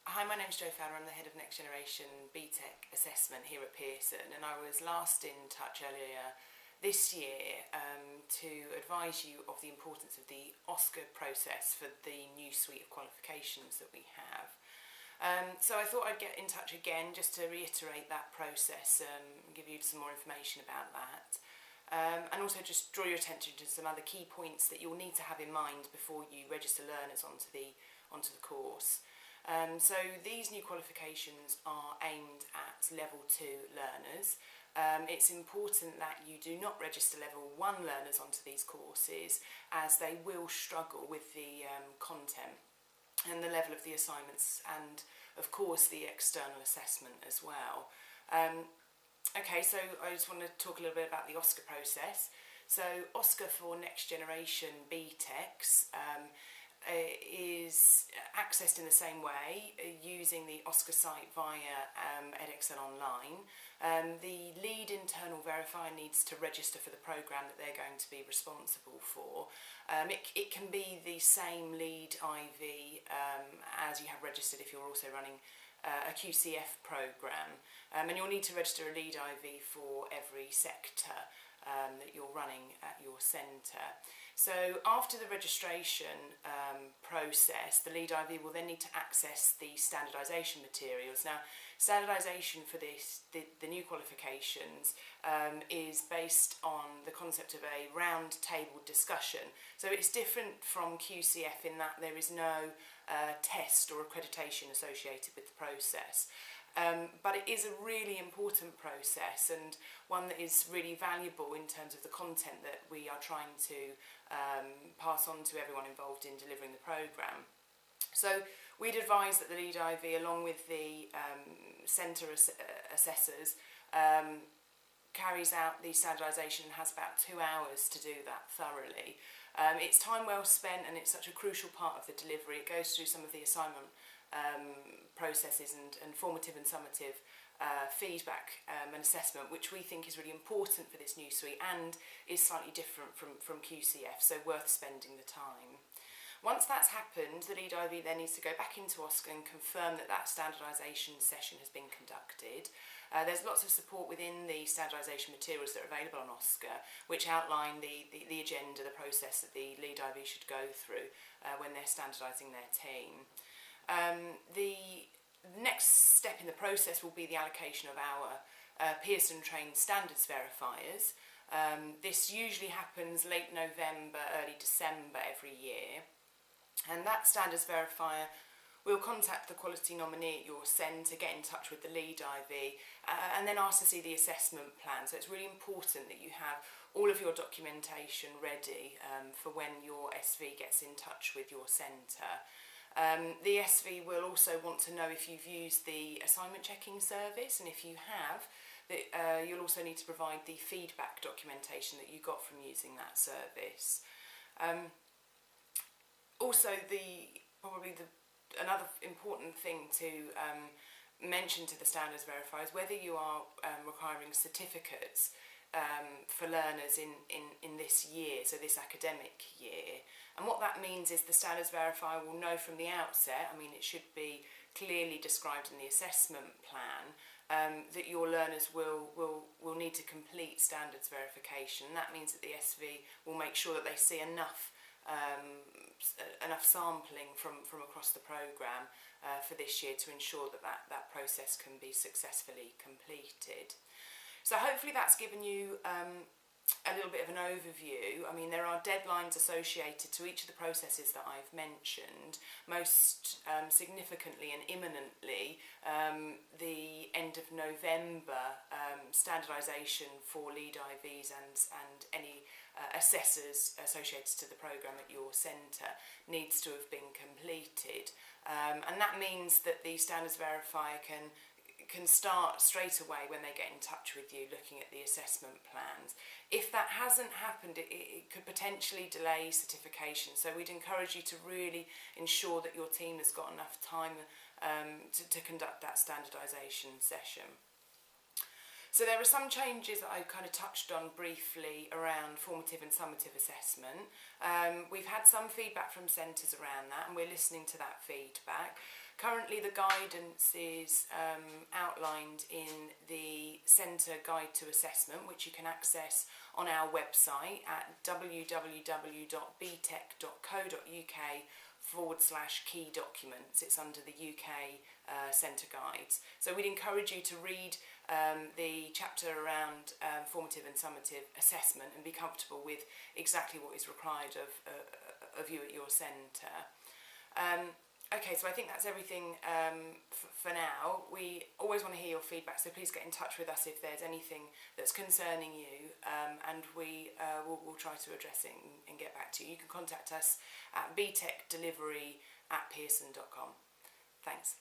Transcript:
Hi, my name's Jo Fowler. I'm the head of Next Generation BTEC assessment here at Pearson, and I was last in touch earlier this year to advise you of the importance of the OSCA process for the new suite of qualifications that we have. So I thought I'd get in touch again just to reiterate that process and give you some more information about that. And also just draw your attention to some other key points that you'll need to have in mind before you register learners onto the course. So these new qualifications are aimed at level 2 learners. It's important that you do not register level 1 learners onto these courses, as they will struggle with the content and the level of the assignments, and of course the external assessment as well. Okay, so I just want to talk a little bit about the OSCA process. So OSCA for Next Generation BTECs is accessed in the same way using the OSCA site via edXL Online. The Lead Internal Verifier needs to register for the programme that they're going to be responsible for. It can be the same Lead IV as you have registered if you're also running a QCF programme, and you'll need to register a Lead IV for every sector that you're running at your centre. So after the registration process, the Lead IV will then need to access the Standardization Materials. Now, Standardization for the new qualifications is based on the concept of a round table discussion. So it's different from QCF in that there is no test or accreditation associated with the process. But it is a really important process, and one that is really valuable in terms of the content that we are trying to pass on to everyone involved in delivering the programme. So we'd advise that the Lead IV, along with the centre assessors, carries out the standardisation and has about 2 hours to do that thoroughly. It's time well spent, and it's such a crucial part of the delivery. It goes through some of the assignment processes and formative and summative feedback and assessment, which we think is really important for this new suite and is slightly different from QCF, so worth spending the time. Once that's happened, the Lead IV then needs to go back into OSCA and confirm that that standardisation session has been conducted. There's lots of support within the Standardization Materials that are available on OSCA, which outline the agenda, the process that the Lead IV should go through when they're standardising their team. The next step in the process will be the allocation of our Pearson trained standards verifiers. This usually happens late November, early December every year. And that standards verifier will contact the quality nominee at your centre, get in touch with the Lead IV, and then ask to see the assessment plan. So it's really important that you have all of your documentation ready for when your SV gets in touch with your centre. The SV will also want to know if you've used the assignment checking service, and if you have, you'll also need to provide the feedback documentation that you got from using that service. Also, another important thing to mention to the standards verifiers, whether you are requiring certificates for learners in this year, so this academic year. And what that means is the standards verifier will know from the outset, I mean it should be clearly described in the assessment plan, that your learners will need to complete standards verification. That means that the SV will make sure that they see enough sampling from across the programme for this year to ensure that process can be successfully completed. So hopefully that's given you a little bit of an overview. I mean, there are deadlines associated to each of the processes that I've mentioned. Most significantly and imminently, the end of November, standardisation for Lead IVs and any assessors associated to the programme at your centre needs to have been completed. And that means that the standards verifier can start straight away when they get in touch with you looking at the assessment plans. If that hasn't happened, it could potentially delay certification, so we'd encourage you to really ensure that your team has got enough time to conduct that standardisation session. So there are some changes that I kind of touched on briefly around formative and summative assessment. We've had some feedback from centres around that, and we're listening to that feedback. Currently the guidance is outlined in the Centre Guide to Assessment, which you can access on our website at www.btec.co.uk/key documents. It's under the UK Centre Guides. So we'd encourage you to read the chapter around formative and summative assessment and be comfortable with exactly what is required of you at your centre. Okay, so I think that's everything for now. We always want to hear your feedback, so please get in touch with us if there's anything that's concerning you, and we'll try to address it and get back to you. You can contact us at btecdelivery@pearson.com. Thanks.